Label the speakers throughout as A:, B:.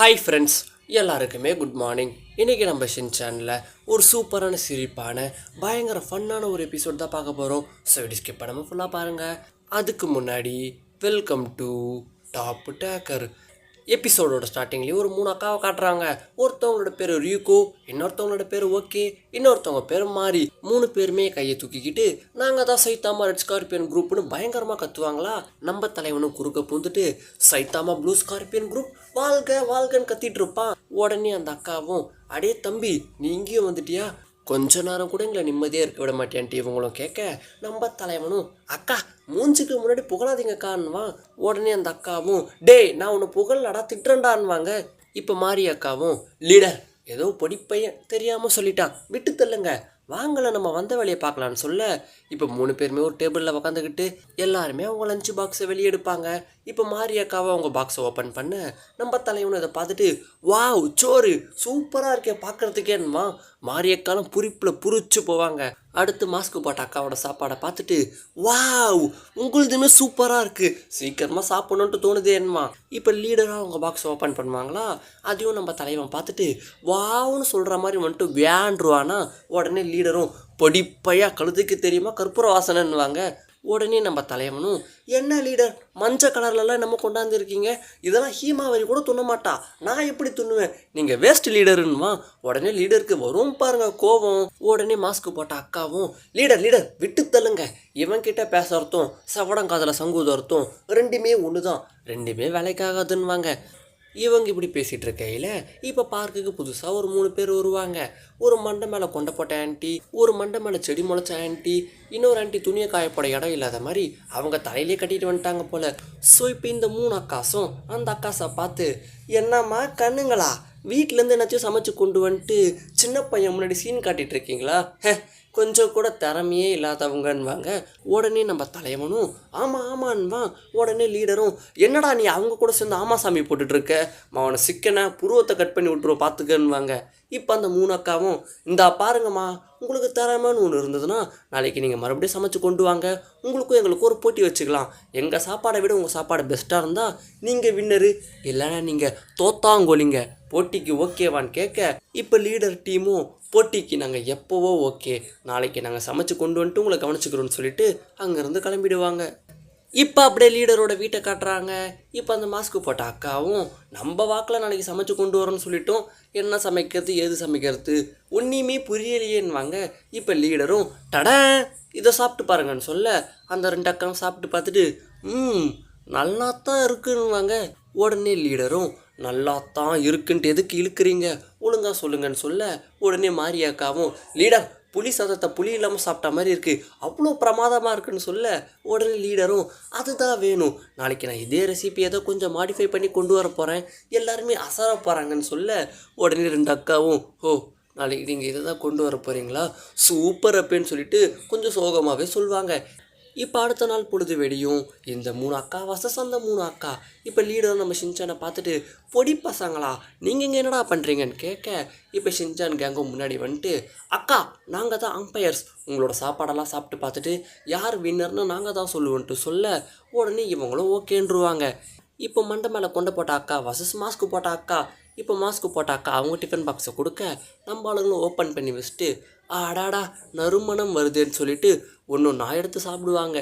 A: Hi friends, எல்லாருக்குமே good morning. இன்றைக்கி நம்ம ஷின்சானில் ஒரு சூப்பரான சிரிப்பான பயங்கர ஃபன்னான ஒரு எபிசோட் தான் பார்க்க போகிறோம். ஸோ இது ஸ்கிப் பண்ணாமல் ஃபுல்லாக பாருங்கள். அதுக்கு முன்னாடி வெல்கம் டு டாப் டேக்கர். எபிசோடோட ஸ்டார்டிங்லேயே ஒரு 3 அக்காவை காட்டுறாங்க. ஒருத்தவங்களோட பேர் ரியூகோ, இன்னொருத்தவங்களோட பேர் ஓகே, இன்னொருத்தவங்க பேர் மாறி. 3 பேருமே கையை தூக்கிக்கிட்டு நாங்கள் தான் சைத்தாமா ரெட் ஸ்கார்பியன் குரூப்னு பயங்கரமாக கத்துவாங்களா. நம்ம தலைவனும் குறுக்க பூந்துட்டு சைத்தாமா ப்ளூ ஸ்கார்பியன் குரூப் வாழ்க வாழ்கன்னு கத்திட்டு இருப்பான். உடனே அந்த அக்காவும், அடே தம்பி நீ இங்கேயும் வந்துட்டியா, கொஞ்ச நேரம் கூட எங்களை நிம்மதியாக இருக்க விட மாட்டேன்ட்டு இவங்களும் கேட்க, நம்ம தலைவனும் அக்கா மூஞ்சுக்கு முன்னாடி புகழாதீங்கக்கான்வான். உடனே அந்த அக்காவும், டேய் நான் உன்னை புகழடா திட்டுறேன்டான்வாங்க. இப்போ மாறி அக்காவும், லீடர் ஏதோ பொடிப்பையன் தெரியாமல் சொல்லிட்டான், விட்டு தள்ளுங்க, வாங்கலை நம்ம வந்த வேலையை பார்க்கலான்னு சொல்ல, இப்போ 3 பேருமே ஒரு டேபிளில் உக்காந்துக்கிட்டு எல்லாருமே அவங்க லஞ்ச் பாக்ஸை வெளியே எடுப்பாங்க. இப்போ மாரி அக்காவை அவங்க பாக்ஸை ஓப்பன் பண்ண நம்ம தலைவனை இதை பார்த்துட்டு, வாவ் சோறு சூப்பராக இருக்கே பார்க்குறதுக்கேன்மா மாரி அக்காலும் புரிப்பில் புரிச்சு போவாங்க. அடுத்து மாஸ்க்கு போட்ட அக்காவோட சாப்பாடை பார்த்துட்டு, வாவ் உங்களுதுமே சூப்பராக இருக்குது, சீக்கிரமாக சாப்பிடணுன்ட்டு தோணுதேன்மா. இப்போ லீடராக அவங்க பாக்ஸை ஓப்பன் பண்ணுவாங்களா, அதையும் நம்ம தலைவன் பார்த்துட்டு வாவ்னு சொல்கிற மாதிரி வந்துட்டு வேண்டுருவானா. உடனே லீடரும், பொடிப்பையா கழுதுக்கு தெரியுமா கற்பூர வாசனைன்னுவாங்க. உடனே நம்ம தலைவனும், என்ன லீடர் மஞ்சள் கலர்லலாம் நம்ம கொண்டாந்துருக்கீங்க, இதெல்லாம் ஹீமாவரி கூட துண்ண மாட்டா, நான் எப்படி துண்ணுவேன், நீங்கள் வேஸ்ட் லீடருன்னுமா. உடனே லீடருக்கு வரும் பாருங்க கோபம். உடனே மாஸ்க்கு போட்ட அக்காவும், லீடர் லீடர் விட்டு தள்ளுங்க, இவன் கிட்ட பேசுறதும் சவடங்காதில் சங்குதறதும் ரெண்டுமே ஒன்று தான், ரெண்டுமே வேலைக்காகாதுன்னுவாங்க. இவங்க இப்படி பேசிகிட்டு இருக்கையில் இப்போ பார்க்குக்கு புதுசாக ஒரு 3 பேர் வருவாங்க. ஒரு மண்டை மேலே கொண்ட போட்ட ஆண்டி, ஒரு மண்டை மேலே செடி முளைச்ச ஆண்டி, இன்னொரு ஆண்டி துணியை காயப்பட இடம் இல்லாத மாதிரி அவங்க தலையிலே கட்டிட்டு வந்துட்டாங்க போல். ஸோ இப்போ இந்த 3 அக்காசும் அந்த அக்காசை பார்த்து, என்னம்மா கண்ணுங்களா, வீட்டிலேருந்து என்னாச்சும் சமைச்சு கொண்டு வந்துட்டு சின்ன பையன் முன்னாடி சீன் காட்டிகிட்டு இருக்கீங்களா, கொஞ்சம் கூட திறமையே இல்லாதவங்கன்னுவாங்க. உடனே நம்ம தலைவனும் ஆமாம் ஆமான்வான். உடனே லீடரும், என்னடா நீ அவங்க கூட சேர்ந்து ஆமா சாமி போட்டுட்ருக்க, அவனை சிக்கனை புருவத்தை கட் பண்ணி விட்டுருவோம் பார்த்துக்கன்னுவாங்க. இப்போ அந்த 3 அக்காவும், இந்தா பாருங்கம்மா, உங்களுக்கு திறமைன்னு ஒன்று இருந்ததுன்னா நாளைக்கு நீங்கள் மறுபடியும் சமைச்சு கொண்டு வாங்க, உங்களுக்கும் எங்களுக்கும் ஒரு போட்டி வச்சுக்கலாம், எங்கள் சாப்பாடை விட உங்கள் சாப்பாடு பெஸ்ட்டாக இருந்தால் நீங்கள் வின்னரு, இல்லைன்னா நீங்கள் தோத்தாங்கோலிங்க, போட்டிக்கு ஓகேவான்னு கேட்க, இப்போ லீடர் டீமும் போட்டிக்கு நாங்கள் எப்போவோ ஓகே, நாளைக்கு நாங்கள் சமைச்சு கொண்டு வந்துட்டு உங்களை கவனிச்சுக்கிறோன்னு சொல்லிட்டு அங்கேருந்து கிளம்பிடுவாங்க. இப்போ அப்படியே லீடரோட வீட்டை காட்டுறாங்க. இப்போ அந்த மாஸ்க்கு போட்ட அக்காவும், நம்ம வாக்கில் நாளைக்கு சமைச்சு கொண்டு வரோன்னு சொல்லிட்டோம், என்ன சமைக்கிறது ஏது சமைக்கிறது ஒன்றையுமே புரியலையேன்னுவாங்க. இப்போ லீடரும், டட இதை சாப்பிட்டு பாருங்கன்னு சொல்ல அந்த 2 அக்காவும் சாப்பிட்டு பார்த்துட்டு நல்லா தான் இருக்குன்னுவாங்க. உடனே லீடரும், நல்லா தான் இருக்குன்ட்டு எதுக்கு இழுக்கிறீங்க, ஒழுங்காக சொல்லுங்கன்னு சொல்ல உடனே மாரியாக்காவும், லீடர் புளி சாதத்தை புளி இல்லாமல் சாப்பிட்ட மாதிரி இருக்குது, அவ்வளோ பிரமாதமாக இருக்குன்னு சொல்ல உடனே லீடரும், அதுதான் வேணும், நாளைக்கு நான் இதே ரெசிபி ஏதோ கொஞ்சம் மாடிஃபை பண்ணி கொண்டு வர போகிறேன், எல்லாருமே அசர போகிறாங்கன்னு சொல்ல உடனே 2 அக்காவும், ஓ நாளைக்கு நீங்கள் இதை தான் கொண்டு வர போகிறீங்களா, சூப்பர் அப்பேன்னு சொல்லிட்டு கொஞ்சம் சோகமாகவே சொல்லுவாங்க. இப்போ அடுத்த நாள் பொழுது வெடியும். இந்த 3 அக்கா வசஸ் அந்த 3 அக்கா இப்போ லீடர் நம்ம ஷின்சானை பார்த்துட்டு, பொடி பசங்களா நீங்கள் இங்கே என்னடா பண்ணுறீங்கன்னு கேட்க, இப்போ ஷின்சான் கேங்கும் முன்னாடி வந்துட்டு, அக்கா நாங்கள் தான் அம்பையர்ஸ், உங்களோட சாப்பாடெல்லாம் சாப்பிட்டு பார்த்துட்டு யார் வின்னர்னு நாங்கள் தான் சொல்லுவோன்ட்டு சொல்ல உடனே இவங்களும் ஓகேன்றுவாங்க. இப்போ மண்டை மேலே கொண்டு போட்ட அக்கா வசஸ் மாஸ்க்கு போட்ட அக்கா. இப்போ மாஸ்க்கு போட்ட அக்கா அவங்க டிஃபன் பாக்ஸை கொடுக்க நம்ம ஆளுங்களும் ஓப்பன் பண்ணி வச்சுட்டு, ஆடாடா நறுமணம் வருதுன்னு சொல்லிட்டு ஒன்று நான் எடுத்து சாப்பிடுவாங்க.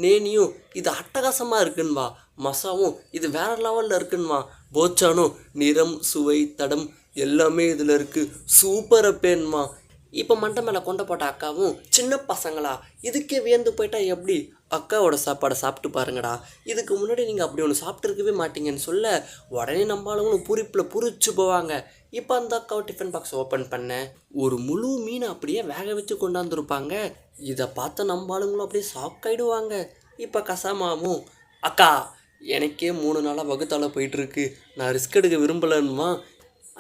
A: நேனியும் இது அட்டகாசமாக இருக்குன்னுவா, மசாவும் இது வேற லெவலில் இருக்குன்னுவா, போச்சானும் நிறம் சுவை தடம் எல்லாமே இதில் இருக்குது சூப்பர் அப்பேன்மா. இப்போ மண்டை மேலே கொண்ட போட்ட அக்காவும், சின்ன பசங்களா இதுக்கே வியந்து போயிட்டா எப்படி, அக்காவோட சாப்பாடை சாப்பிட்டு பாருங்கடா, இதுக்கு முன்னாடி நீங்கள் அப்படி ஒன்று சாப்பிட்ருக்கவே மாட்டீங்கன்னு சொல்ல உடனே நம்ம ஆளுங்களும் புரிப்பில் புரிச்சு போவாங்க. இப்போ அந்த அக்காவை டிஃபன் பாக்ஸ் ஓப்பன் பண்ண ஒரு முழு மீனை அப்படியே வேக வச்சு கொண்டாந்துருப்பாங்க. இதை பார்த்த நம்ம ஆளுங்களும் அப்படியே ஷாக் ஆகிடுவாங்க. இப்போ கசாமாவும், அக்கா எனக்கே 3 நாளாக வகுத்தால போயிட்டுருக்கு, நான் ரிஸ்க் எடுக்க விரும்பலன்னுமா.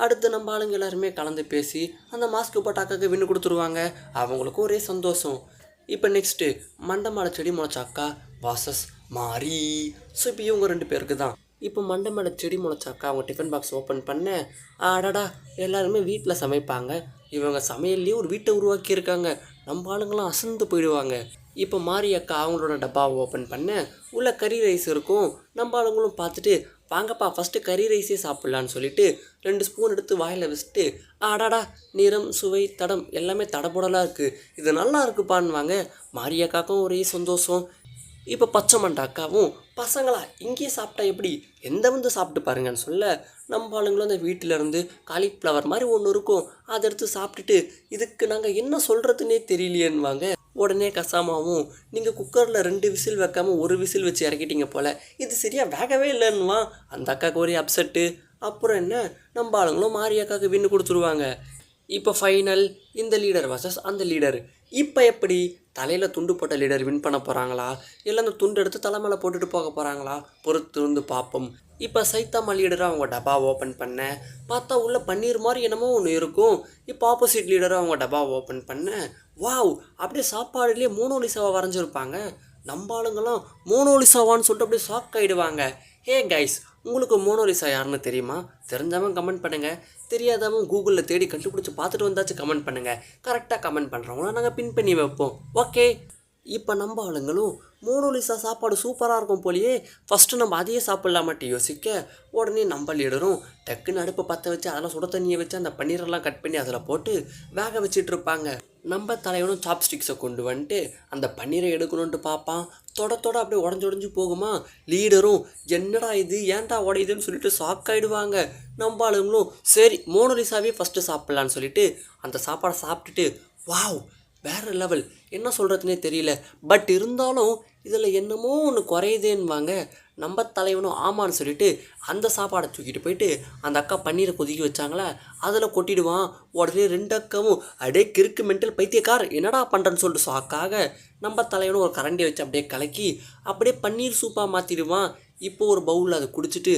A: அடுத்து நம்ம ஆளுங்க எல்லாருமே கலந்து பேசி அந்த மாஸ்க்கு போட்ட அக்காவுக்கு வின்னு கொடுத்துருவாங்க. அவங்களுக்கும் ஒரே சந்தோஷம். இப்போ நெக்ஸ்ட்டு மண்டை மேலே செடி முளைச்ச அக்கா வாசஸ் மாறி. ஸோ இப்போ இவங்க 2 பேருக்கு தான். இப்போ மண்டை மேலே செடி முளைச்ச அக்கா அவங்க டிஃபன் பாக்ஸ் ஓப்பன் பண்ண, ஆடாடா எல்லாருமே வீட்டில் சமைப்பாங்க, இவங்க சமையல்லையே ஒரு வீட்டை உருவாக்கியிருக்காங்க, நம்ம ஆளுங்களாம் அசந்து போயிடுவாங்க. இப்போ மாரி அக்கா அவங்களோட டப்பாவை ஓப்பன் பண்ண உள்ள கறி ரைஸ் இருக்கும். நம்ம ஆளுங்களும் பார்த்துட்டு வாங்கப்பா ஃபஸ்ட்டு கறி ரைஸே சாப்பிட்லான்னு சொல்லிட்டு 2 ஸ்பூன் எடுத்து வாயில் வச்சுட்டு ஆடாடா நிறம் சுவை தடம் எல்லாமே தடபுடலாக இருக்குது, இது நல்லா இருக்குப்பான்வாங்க. மாரியாக்காக்கும் ஒரே சந்தோஷம். இப்போ பச்சை மண்டை அக்காவும் பசங்களா இங்கேயே சாப்பிட்டா எப்படி, எந்த வந்து சாப்பிட்டு பாருங்கன்னு சொல்ல நம்ம ஆளுங்களும் அந்த வீட்டிலேருந்து காலிஃப்ளவர் மாதிரி ஒன்று இருக்கும், அதை எடுத்து சாப்பிட்டுட்டு இதுக்கு நாங்கள் என்ன சொல்கிறதுனே தெரியலையேன்னுவாங்க. உடனே கசாமாவும் நீங்கள் குக்கரில் 2 விசில் வைக்காமல் 1 விசில் வச்சு இறக்கிட்டீங்க போல், இது சரியாக வேகவே இல்லைன்னுவான். அந்த அக்காவுக்கு ஒரே அப்செட்டு. அப்புறம் என்ன, நம்ம ஆளுங்களும் மாரியாக்காவுக்கு வின்னு கொடுத்துருவாங்க. இப்போ ஃபைனல் இந்த லீடர் வர்சஸ் அந்த லீடர். இப்போ எப்படி தலையில் துண்டு போட்ட லீடர் வின் பண்ண போகிறாங்களா, இல்லை அந்த துண்டு எடுத்து தலை மேலே போட்டுட்டு போக போகிறாங்களா, பொறுத்து வந்து பார்ப்போம். இப்போ சைத்தாமா லீடராக அவங்க டப்பா ஓப்பன் பண்ண பார்த்தா உள்ள பன்னீர் மாதிரி என்னமோ ஒன்று இருக்கும். இப்போ ஆப்போசிட் லீடராக அவங்க டப்பா ஓப்பன் பண்ண வாவ் அப்படியே சாப்பாடுலேயே மோனோலிசாவை வரைஞ்சிருப்பாங்க. நம்ம ஆளுங்கெல்லாம் மோனோலிசாவான்னு சொல்லிட்டு அப்படியே ஷாக் ஆகிடுவாங்க. ஹே கைஸ், உங்களுக்கு மோனோலிசா யாருன்னு தெரியுமா? தெரிஞ்சவன் கமெண்ட் பண்ணுங்கள், தெரியாதவன் கூகுளில் தேடி கண்டுபிடிச்சி பார்த்துட்டு வந்தாச்சும் கமெண்ட் பண்ணுங்கள். கரெக்டாக கமெண்ட் பண்ணுறவங்கள நாங்கள் பின் பண்ணி வைப்போம். ஓகே, இப்போ நம்ம ஆளுங்களும் மோனோலிசா சாப்பாடு சூப்பராக இருக்கும் போலியே, ஃபஸ்ட்டு நம்ம அதையே சாப்பிட்லாமாட்டி யோசிக்க உடனே நம்ம லீடரும் டக்குன்னு அடுப்பை பற்ற வச்சு அதில் சுட தண்ணியை வச்சு அந்த பன்னீரெல்லாம் கட் பண்ணி அதில் போட்டு வேக வச்சிட்டு இருப்பாங்க. நம்ம தலைவனும் சாப்ஸ்டிக்ஸை கொண்டு வந்துட்டு அந்த பன்னீரை எடுக்கணுன்ட்டு பார்ப்பான். தொட அப்படியே உடஞ்சு போகுமா. லீடரும் என்னடா இது ஏன்டா உடையுதுன்னு சொல்லிட்டு ஷாக் ஆகிடுவாங்க. நம்ம ஆளுங்களும் சரி மோனோலிசாவே ஃபஸ்ட்டு சாப்பிட்லான்னு சொல்லிட்டு அந்த சாப்பாடை சாப்பிட்டுட்டு வாவ் வேறு லெவல், என்ன சொல்கிறதுனே தெரியல, பட் இருந்தாலும் இதில் என்னமோ ஒன்று குறையுதேன்னுவாங்க. நம்ம தலைவனும் ஆமான்னு சொல்லிட்டு அந்த சாப்பாடை தூக்கிட்டு போயிட்டு அந்த அக்கா பன்னீரை கொதிக்க வச்சாங்களே அதில் கொட்டிடுவான். உடனே 2 அக்காவும் அடே கிறுக்கு மென்டல் பைத்தியக்கார் என்னடா பண்ணுறேன்னு சொல்லிட்டு ஷாக்காக நம்ம தலைவனும் ஒரு கரண்டியை வச்சு அப்படியே கலக்கி அப்படியே பன்னீர் சூப்பாக மாற்றிடுவான். இப்போ ஒரு பவுலில் அதை குடிச்சிட்டு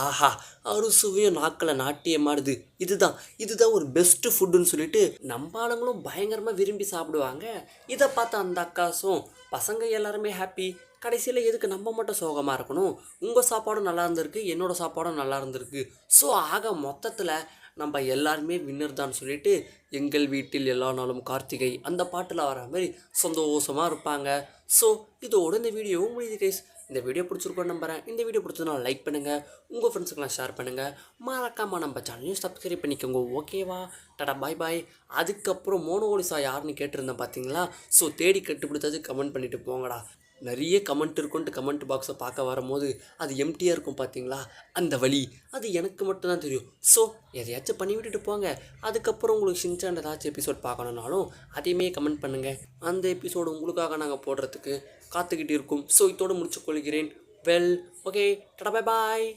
A: ஆஹா அறுசுவையும் நாக்கில் நாட்டியமாடுது, இதுதான் ஒரு பெஸ்ட்டு ஃபுட்டுன்னு சொல்லிட்டு நம்ம ஆளுங்களும் பயங்கரமாக விரும்பி சாப்பிடுவாங்க. இதை பார்த்த அந்த அக்காசும் பசங்க எல்லாருமே ஹாப்பி. கடைசியில் எதுக்கு நம்ம மட்டும் சோகமாக இருக்கணும், உங்கள் சாப்பாடும் நல்லா இருந்திருக்கு, என்னோடய சாப்பாடும் நல்லா இருந்திருக்கு. ஸோ ஆக மொத்தத்தில் நம்ம எல்லாருமே வின்னர் தான் சொல்லிட்டு எங்கள் வீட்டில் எல்லா நாளும் கார்த்திகை அந்த பாட்டில் வர மாதிரி சந்தோஷமாக இருப்பாங்க. ஸோ இதோட இந்த வீடியோவும் முடியுது கைஸ். இந்த வீடியோ பிடிச்சிருக்கோன்னு நம்புறேன். இந்த வீடியோ பிடிச்சதுனா லைக் பண்ணுங்கள், உங்கள் ஃப்ரெண்ட்ஸுக்கெல்லாம் ஷேர் பண்ணுங்கள், மறக்காமல் நம்ம சேனலையும் சப்ஸ்கிரைப் பண்ணிக்கோங்க. ஓகேவா, டாடா பாய் பாய். அதுக்கப்புறம் மோனோலிசா யாருன்னு கேட்டிருந்தேன் பார்த்தீங்களா, ஸோ தேடி கண்டுபிடிச்சது கமெண்ட் பண்ணிவிட்டு போங்கடா. நிறைய கமெண்ட் இருக்குன்ட்டு கமெண்ட் பாக்ஸை பார்க்க வரும்போது அது எம்டியாக இருக்கும் பார்த்தீங்களா, அந்த வழி அது எனக்கு மட்டும்தான் தெரியும். ஸோ எதையாச்சும் பண்ணி விட்டுட்டு போங்க. அதுக்கப்புறம் உங்களுக்கு ஷின்சான் ஏதாச்சும் எபிசோட் பார்க்கணுன்னாலும் அதையுமே கமெண்ட் பண்ணுங்கள். அந்த எபிசோடு உங்களுக்காக நாங்கள் போடுறதுக்கு காத்துக்கிட்டு இருக்கும். ஸோ இதோடு முடிச்சு கொள்கிறேன். வெல் ஓகே, டாடா பாய் பாய்.